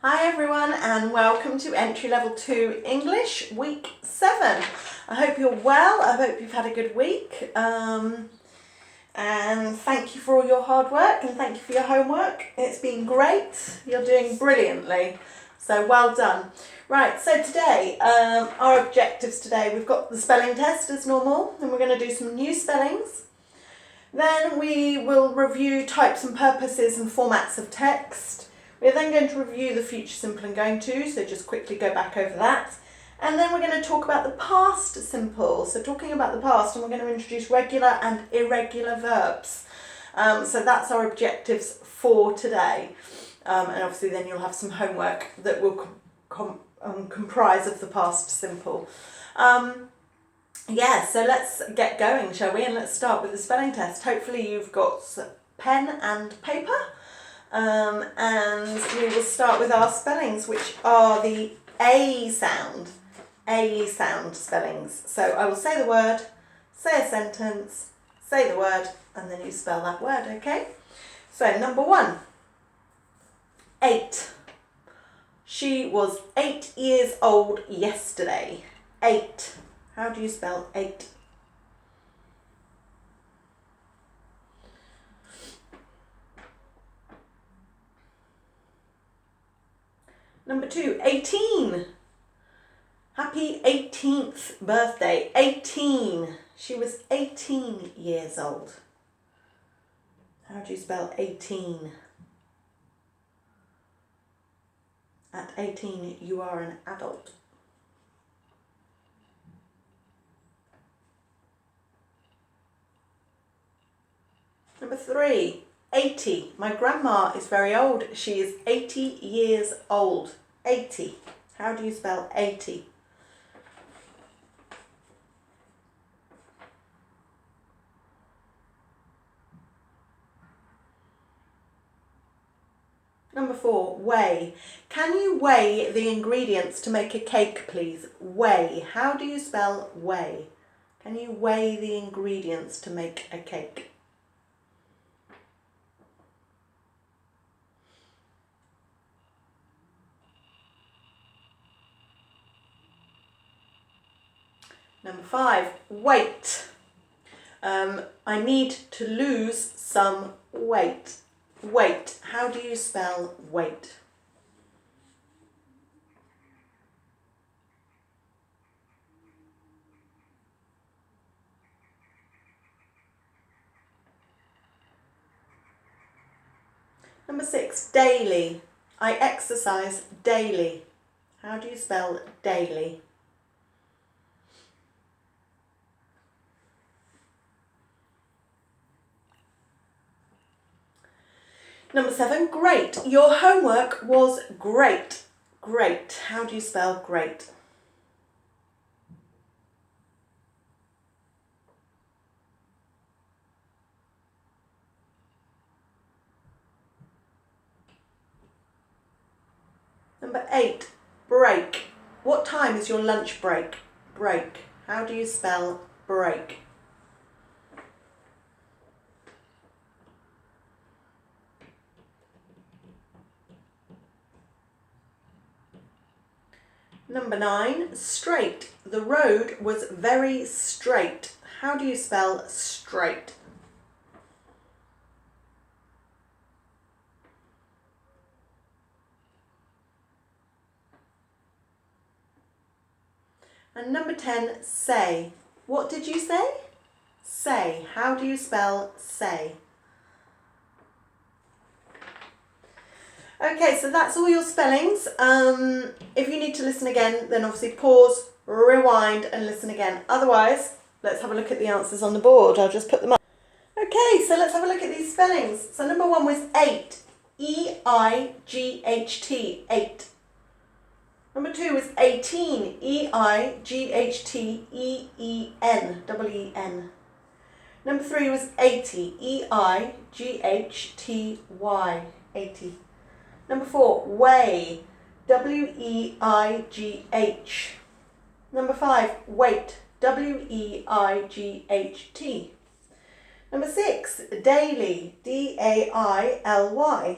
Hi everyone and welcome to Entry Level 2 English Week 7. I hope you're well, I hope you've had a good week and thank you for all your hard work and thank you for your homework. It's been great, you're doing brilliantly, so well done. Right, so today, our objectives today, we've got the spelling test as normal and we're going to do some new spellings. Then we will review types and purposes and formats of text. We're then going to review the future simple and going to, so just quickly go back over that. And then we're going to talk about the past simple, so talking about the past, and we're going to introduce regular and irregular verbs. So that's our objectives for today. And obviously then you'll have some homework that will comprise of the past simple. Yeah, so let's get going, shall we? And let's start with the spelling test. Hopefully you've got pen and paper. And we will start with our spellings, which are the A sound spellings. So I will say the word, say a sentence, say the word, and then you spell that word, okay? So number 1, 8. She was 8 years old yesterday. 8. How do you spell 8? Number 2, 18. Happy 18th birthday. 18. She was 18 years old. How do you spell 18? At 18, you are an adult. Number 3, 80. My grandma is very old. She is 80 years old. 80. How do you spell 80? Number 4, weigh. Can you weigh the ingredients to make a cake, please? Weigh. How do you spell weigh? Can you weigh the ingredients to make a cake? Number 5, weight. I need to lose some weight. Weight. How do you spell weight? Number 6, daily. I exercise daily. How do you spell daily? Number 7, great. Your homework was great. Great. How do you spell great? Number 8, break. What time is your lunch break? Break. How do you spell break? Number 9, straight. The road was very straight. How do you spell straight? And number 10, say. What did you say? Say. How do you spell say? Okay, so that's all your spellings. If you need to listen again, then obviously pause, rewind and listen again. Otherwise, let's have a look at the answers on the board. I'll just put them up. Okay, so let's have a look at these spellings. So number 1 was 8. E-I-G-H-T, 8. Number 2 was 18. E-I-G-H-T-E-E-N, E-E-N. Number 3 was 80. E-I-G-H-T-Y, 80. Number 4, weigh. W-E-I-G-H. Number 5, weight. W-E-I-G-H-T. Number 6, daily. D-A-I-L-Y.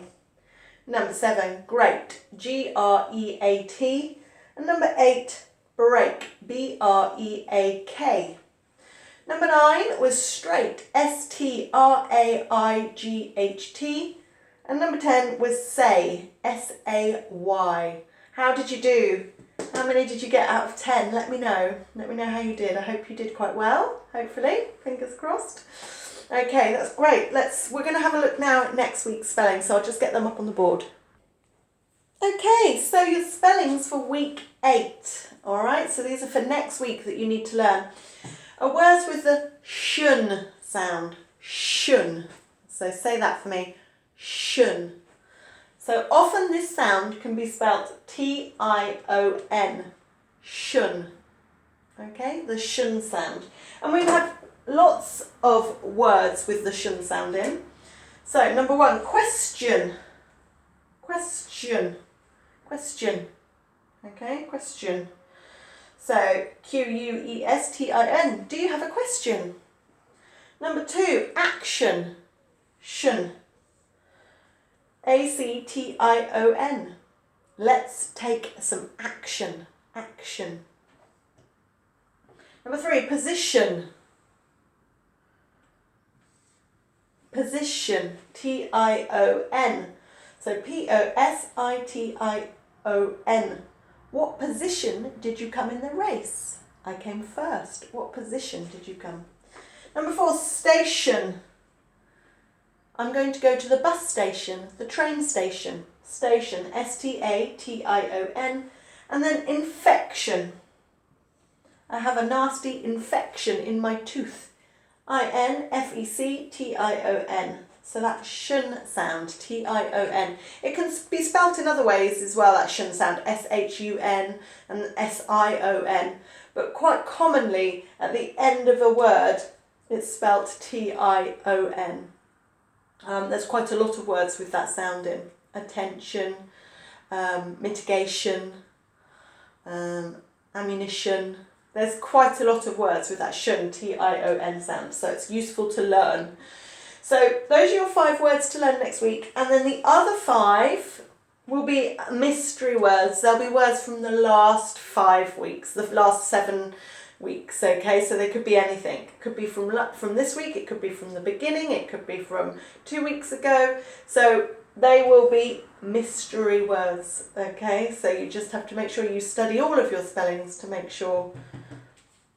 Number 7, great, G-R-E-A-T. And number 8, break, B-R-E-A-K. Number 9 was straight, S-T-R-A-I-G-H-T. And number 10 was say, S-A-Y. How did you do? How many did you get out of 10? Let me know. Let me know how you did. I hope you did quite well, hopefully. Fingers crossed. Okay, that's great. We're going to have a look now at next week's spelling, so I'll just get them up on the board. Okay, so your spellings for week 8. All right, so these are for next week that you need to learn. Are words with the shun sound. Shun. So say that for me. Shun. So often this sound can be spelled T-I-O-N. Shun. Okay, the shun sound. And we have lots of words with the shun sound in. So number 1, question. Question. Question. Okay, question. So Q-U-E-S-T-I-N. Do you have a question? Number 2, action. Shun. A-C-T-I-O-N. Let's take some action. Action. Number 3, position. Position. T-I-O-N. So P-O-S-I-T-I-O-N. What position did you come in the race? I came first. What position did you come? Number 4, station. I'm going to go to the bus station, the train station. Station, S-T-A-T-I-O-N. And then infection. I have a nasty infection in my tooth. I-N-F-E-C-T-I-O-N. So that shun sound, T-I-O-N. It can be spelt in other ways as well, that shun sound, S-H-U-N and S-I-O-N. But quite commonly, at the end of a word, it's spelt T-I-O-N. There's quite a lot of words with that sound in. Attention, mitigation, ammunition. There's quite a lot of words with that shun, T-I-O-N sound, so it's useful to learn. So those are your 5 words to learn next week, and then the other 5 will be mystery words. They'll be words from the last 5 weeks, the last 7 weeks, okay? So they could be anything. It could be from this week, it could be from the beginning, it could be from 2 weeks ago. So they will be mystery words, okay? So you just have to make sure you study all of your spellings to make sure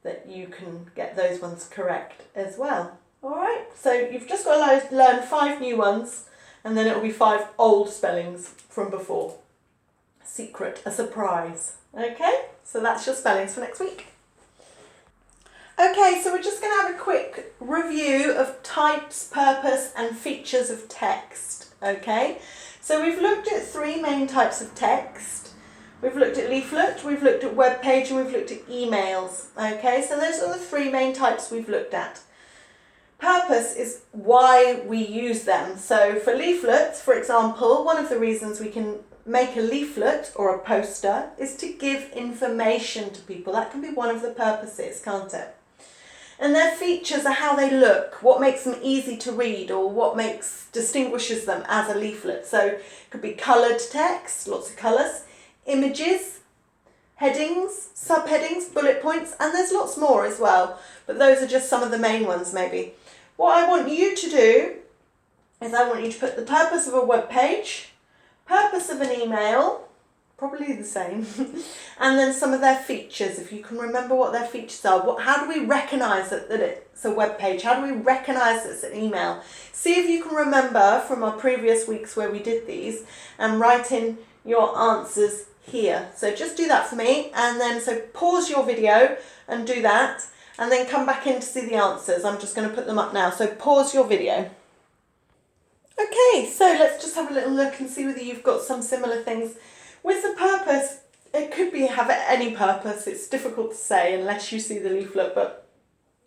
that you can get those ones correct as well. All right, so you've just got to learn 5 new ones, and then it will be 5 old spellings from before. Secret, a surprise. Okay, so that's your spellings for next week. Okay, so we're just going to have a quick review of types, purpose, and features of text. Okay, so we've looked at 3 main types of text. We've looked at leaflet, we've looked at web page, and we've looked at emails. Okay, so those are the 3 main types we've looked at. Purpose is why we use them. So for leaflets, for example, one of the reasons we can make a leaflet or a poster is to give information to people. That can be one of the purposes, can't it? And their features are how they look, what makes them easy to read, or what distinguishes them as a leaflet. So it could be coloured text, lots of colours, images, headings, subheadings, bullet points, and there's lots more as well. But those are just some of the main ones maybe. What I want you to do is I want you to put the purpose of a web page, purpose of an email, probably the same, and then some of their features, if you can remember what their features are. How do we recognise that it's a web page? How do we recognise that it's an email? See if you can remember from our previous weeks where we did these, and write in your answers here. So just do that for me, and then so pause your video and do that, and then come back in to see the answers. I'm just going to put them up now, so pause your video. Okay, so let's just have a little look and see whether you've got some similar things. With the purpose, it could have any purpose. It's difficult to say unless you see the leaflet, but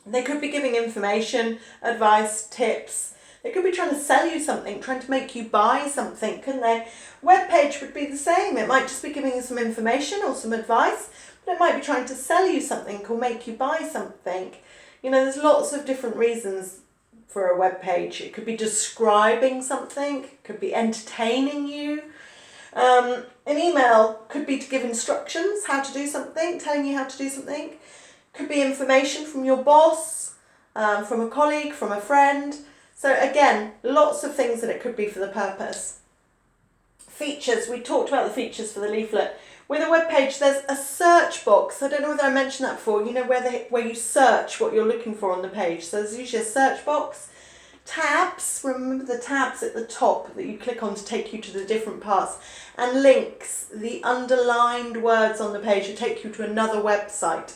they could be giving information, advice, tips. They could be trying to sell you something, trying to make you buy something, couldn't they? Web page would be the same. It might just be giving you some information or some advice, but it might be trying to sell you something or make you buy something. You know, there's lots of different reasons for a web page. It could be describing something, it could be entertaining you, An email could be to give instructions, how to do something, telling you how to do something. Could be information from your boss, from a colleague, from a friend. So again, lots of things that it could be for the purpose. Features, we talked about the features for the leaflet. With a web page, there's a search box. I don't know whether I mentioned that before, you know, where you search what you're looking for on the page. So there's usually a search box. Tabs, remember the tabs at the top that you click on to take you to the different parts. And links, the underlined words on the page that take you to another website.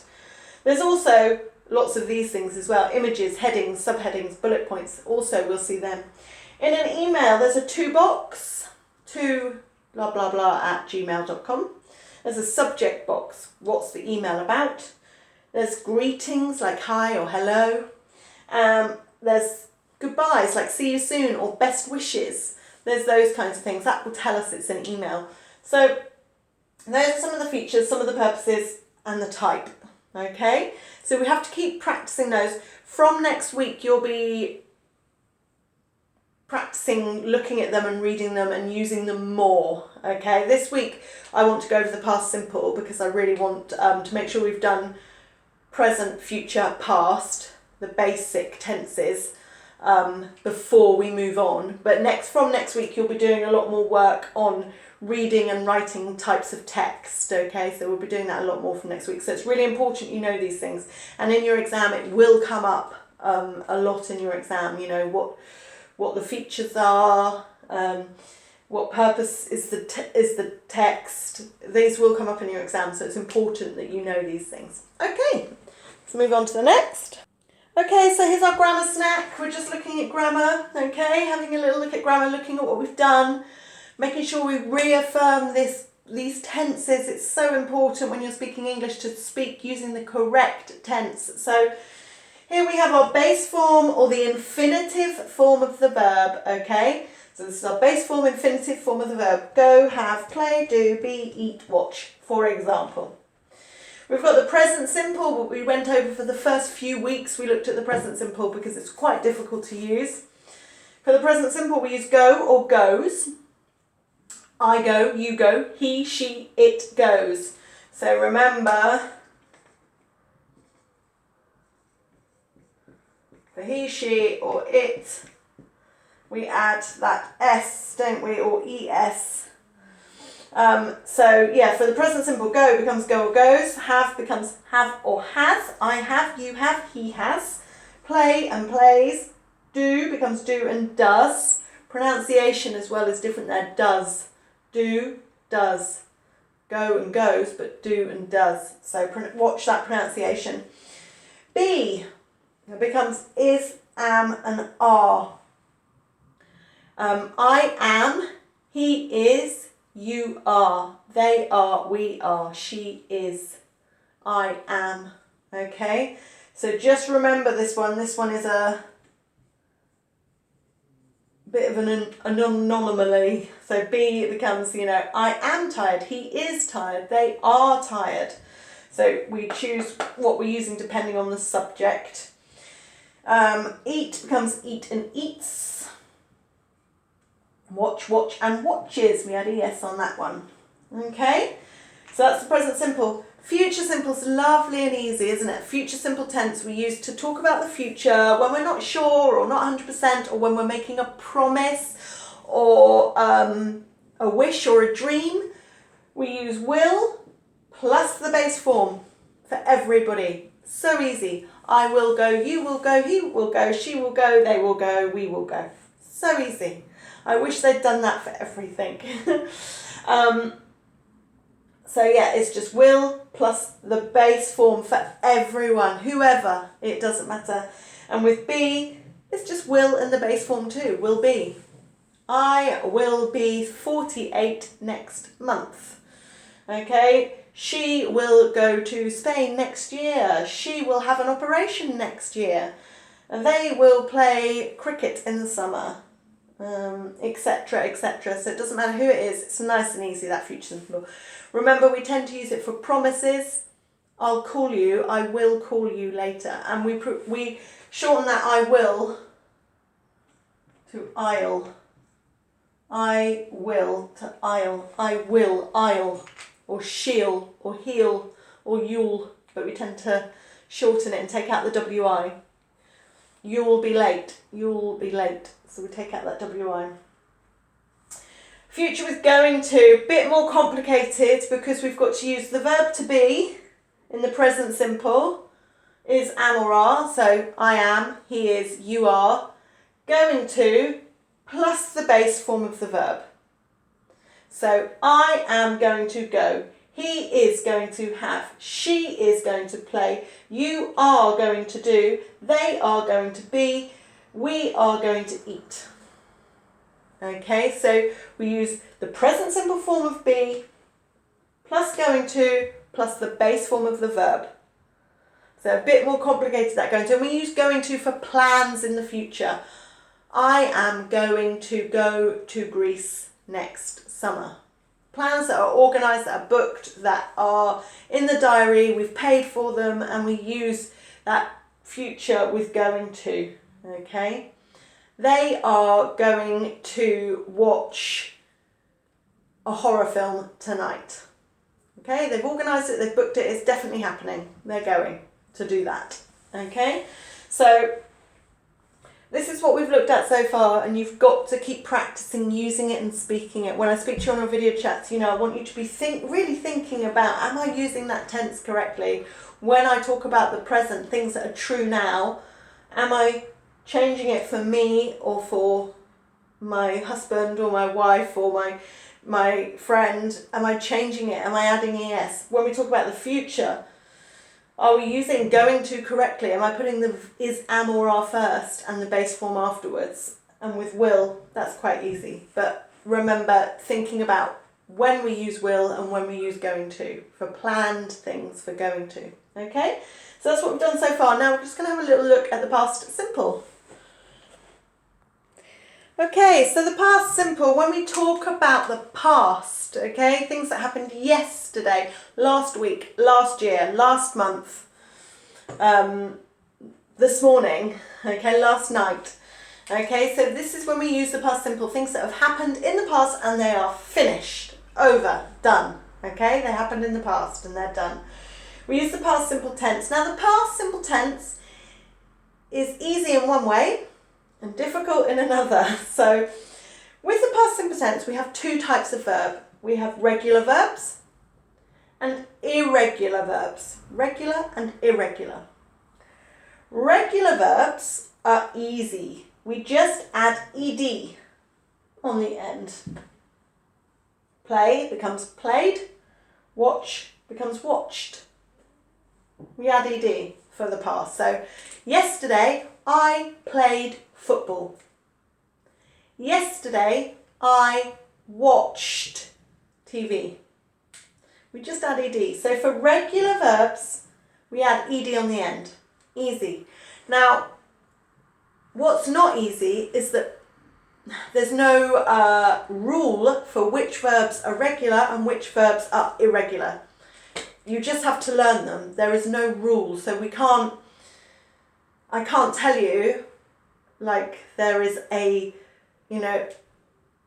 There's also lots of these things as well. Images, headings, subheadings, bullet points. Also, we'll see them. In an email, there's a to box, to blah blah blah at gmail.com. There's a subject box, what's the email about? There's greetings like hi or hello. There's goodbyes like see you soon or best wishes. There's those kinds of things. That will tell us it's an email. So those are some of the features, some of the purposes and the type. Okay, so we have to keep practicing those. From next week, you'll be practicing looking at them and reading them and using them more. Okay, this week I want to go over the past simple because I really want to make sure we've done present, future, past, the basic tenses before we move on. But from next week you'll be doing a lot more work on reading and writing types of text. Okay, so we'll be doing that a lot more from next week. So it's really important you know these things, and in your exam it will come up a lot in your exam. You know what the features are, what purpose is the text. These will come up in your exam, so it's important that you know these things. Okay, let's move on to the next. Okay, so here's our grammar snack. We're just looking at grammar, okay, having a little look at grammar, looking at what we've done, making sure we reaffirm these tenses. It's so important when you're speaking English to speak using the correct tense. So here we have our base form or the infinitive form of the verb, okay? So this is our base form, infinitive form of the verb. Go, have, play, do, be, eat, watch, for example. We've got the present simple, but we went over for the first few weeks. We looked at the present simple because it's quite difficult to use. For the present simple, we use go or goes. I go, you go, he, she, it goes. So remember, for he, she, or it, we add that S, don't we, or ES. So yeah, for the present simple, go becomes go or goes, have becomes have or has, I have, you have, he has, play and plays, do becomes do and does, pronunciation as well is different there, does, do, does, go and goes, but do and does, so watch that pronunciation. Be becomes is, am and are. I am, he is, you are, they are, we are, she is, I am. Okay, so just remember this one. This one is a bit of an anomaly. So be becomes, you know, I am tired, he is tired, they are tired. So we choose what we're using depending on the subject. Eat becomes eat and eats. Watch, watch and watches. We had ES on that one. Okay, so that's the present simple. Future simple's lovely and easy, isn't it? Future simple tense we use to talk about the future when we're not sure or not 100%, or when we're making a promise or a wish or a dream. We use will plus the base form for everybody. So easy. I will go, you will go, he will go, she will go, they will go, we will go. So easy. I wish they'd done that for everything. So yeah, it's just will plus the base form for everyone, whoever, it doesn't matter. And with be, it's just will and the base form too, will be. I will be 48 next month. Okay, she will go to Spain next year. She will have an operation next year. They will play cricket in the summer. Etc, etc. So it doesn't matter who it is, it's nice and easy, that future simple. Remember, we tend to use it for promises. I'll call you, I will call you later, and we shorten that I will to I'll. I will to I'll. I will, I'll. Or she'll, or he'll, or you'll. But we tend to shorten it and take out the WI. You'll be late. You'll be late. So we take out that WI. Future with going to, bit more complicated because we've got to use the verb to be in the present simple is am or are. So I am, he is, you are. Going to plus the base form of the verb. So I am going to go. He is going to have. She is going to play. You are going to do. They are going to be. We are going to eat. Okay, so we use the present simple form of be plus going to plus the base form of the verb. So a bit more complicated that going to. And we use going to for plans in the future. I am going to go to Greece next summer. Plans that are organised, that are booked, that are in the diary, we've paid for them, and we use that future with going to. Okay? They are going to watch a horror film tonight. Okay, they've organised it, they've booked it, it's definitely happening. They're going to do that. Okay, so this is what we've looked at so far, and you've got to keep practicing using it and speaking it. When I speak to you on a video chat, you know, I want you to be really thinking about, am I using that tense correctly? When I talk about the present, things that are true now, am I changing it for me or for my husband or my wife or my friend? Am I changing it? Am I adding ES? When we talk about the future, are we using going to correctly? Am I putting the is, am or are first and the base form afterwards? And with will, that's quite easy. But remember thinking about when we use will and when we use going to for planned things for going to. Okay? So that's what we've done so far. Now we're just going to have a little look at the past simple. Okay, so the past simple, when we talk about the past, okay, things that happened yesterday, last week, last year, last month, this morning, okay, last night, okay, so this is when we use the past simple, things that have happened in the past and they are finished, over, done, okay, they happened in the past and they're done. We use the past simple tense. Now the past simple tense is easy in one way and difficult in another. So with the past simple tense, we have two types of verb. We have regular verbs and irregular verbs. Regular and irregular. Regular verbs are easy. We just add ed on the end. Play becomes played. Watch becomes watched. We add ed for the past. So yesterday I played football. Yesterday I watched TV. We just add ed. So for regular verbs, we add ed on the end. Easy. Now, what's not easy is that there's no rule for which verbs are regular and which verbs are irregular. You just have to learn them. There is no rule. So I can't tell you like there is an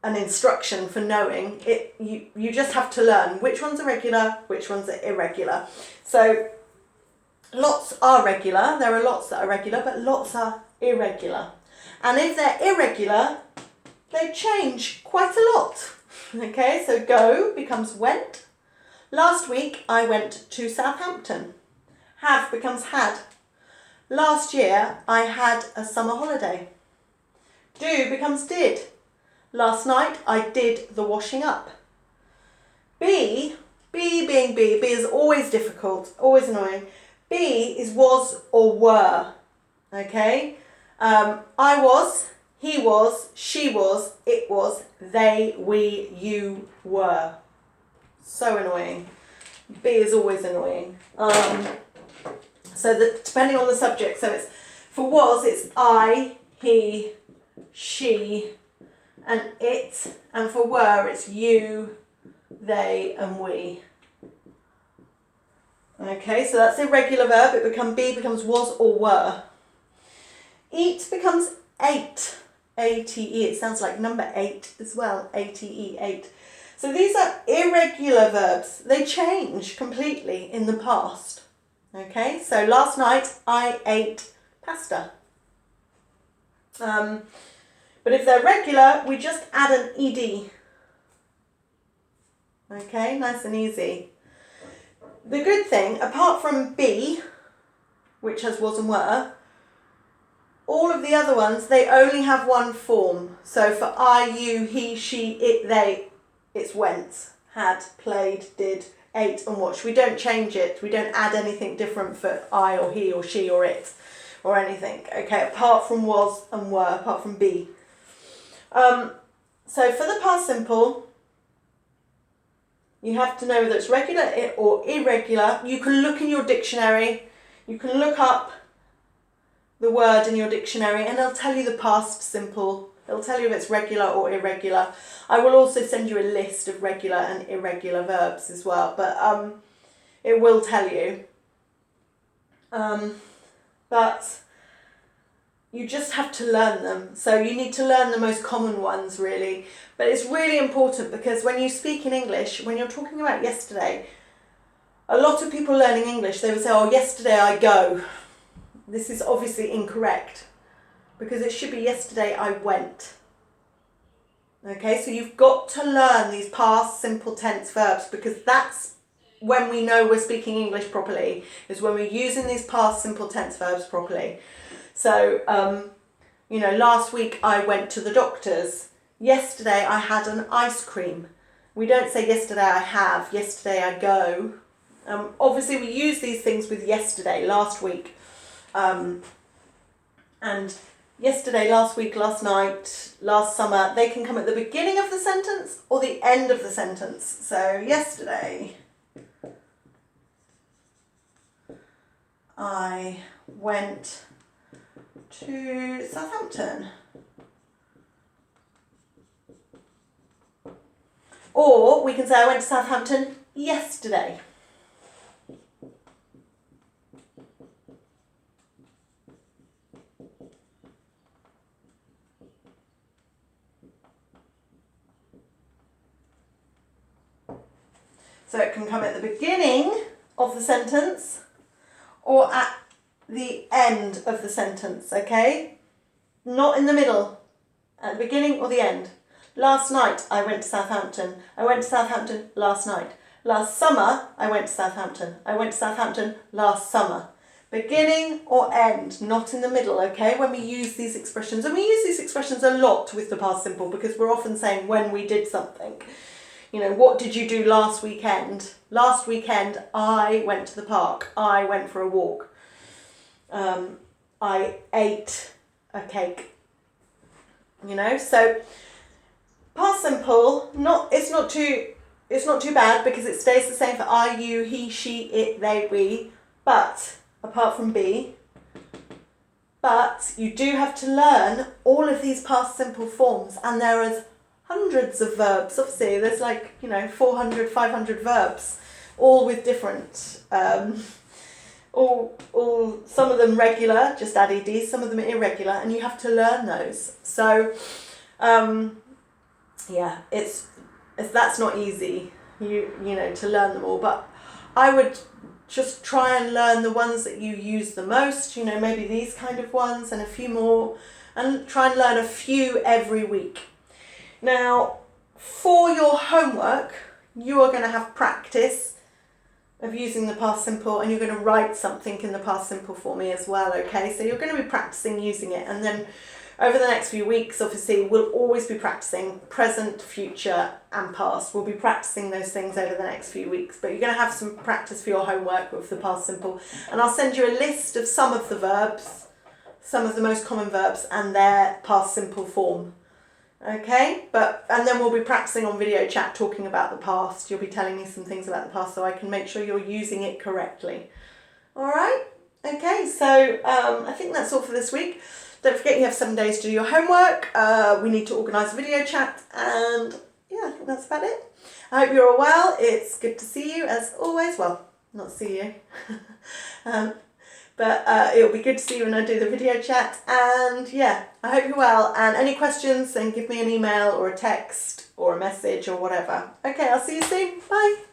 instruction for knowing it. You just have to learn which ones are regular, which ones are irregular. So lots are regular, there are lots that are regular, but lots are irregular. And if they're irregular, they change quite a lot. Okay, so go becomes went. Last week I went to Southampton. Have becomes had. Last year, I had a summer holiday. Do becomes did. Last night, I did the washing up. Be being be is always difficult, always annoying. Be is was or were, okay? I was, he was, she was, it was, they, we, you were. So annoying. Be is always annoying. So that depending on the subject, so it's for was it's I, he, she, and it, and for were it's you, they, and we. Okay, so that's irregular verb. It becomes was or were. Eat becomes ate. A-T-E. It sounds like number 8 as well, A-T-E, 8. So these are irregular verbs. They change completely in the past. Okay, so last night I ate pasta. But if they're regular, we just add an ed. Okay, nice and easy. The good thing, apart from be, which has was and were, all of the other ones, they only have one form. So for I, you, he, she, it, they, it's went, had, played, did, ate and watched. We don't change it. We don't add anything different for I or he or she or it or anything. Okay, apart from was and were, apart from be. So for the past simple, you have to know whether it's regular or irregular. You can look in your dictionary. You can look up the word in your dictionary and it'll tell you the past simple. It'll tell you if it's regular or irregular. I will also send you a list of regular and irregular verbs as well, but it will tell you. But you just have to learn them. So you need to learn the most common ones really. But it's really important because when you speak in English, when you're talking about yesterday, a lot of people learning English, they would say, oh, yesterday I go. This is obviously incorrect because it should be yesterday I went. Okay, so you've got to learn these past simple tense verbs because that's when we know we're speaking English properly, is when we're using these past simple tense verbs properly. So, last week I went to the doctor's. Yesterday I had an ice cream. We don't say yesterday I have, yesterday I go. Obviously we use these things with yesterday, last week. And yesterday, last week, last night, last summer, they can come at the beginning of the sentence or the end of the sentence. So yesterday I went to Southampton. Or we can say I went to Southampton yesterday. So it can come at the beginning of the sentence or at the end of the sentence, okay? Not in the middle, at the beginning or the end. Last night I went to Southampton. I went to Southampton last night. Last summer I went to Southampton. I went to Southampton last summer. Beginning or end, not in the middle, okay? When we use these expressions, and we use these expressions a lot with the past simple because we're often saying when we did something. What did you do last weekend? Last weekend, I went to the park. I went for a walk. I ate a cake. So past simple, it's not too bad because it stays the same for I, you, he, she, it, they, we. But apart from be, but you do have to learn all of these past simple forms, and there is hundreds of verbs. Obviously there's 400, 500 verbs, all with different all some of them regular, just add ed, some of them irregular, and you have to learn those. So that's not easy, to learn them all, but I would just try and learn the ones that you use the most, maybe these kind of ones and a few more, and try and learn a few every week. Now, for your homework, you are going to have practice of using the past simple, and you're going to write something in the past simple for me as well, okay? So you're going to be practicing using it, and then over the next few weeks, obviously, we'll always be practicing present, future, and past. We'll be practicing those things over the next few weeks, but you're going to have some practice for your homework with the past simple, and I'll send you a list of some of the verbs, some of the most common verbs, and their past simple form. Okay, and then we'll be practicing on video chat talking about the past. You'll be telling me some things about the past so I can make sure you're using it correctly. All right, okay, so I think that's all for this week. Don't forget you have 7 days to do your homework. We need to organise a video chat, and yeah, I think that's about it. I hope you're all well. It's good to see you as always. Well, not see you. But it'll be good to see you when I do the video chat. And yeah, I hope you're well. And any questions, then give me an email or a text or a message or whatever. Okay, I'll see you soon. Bye.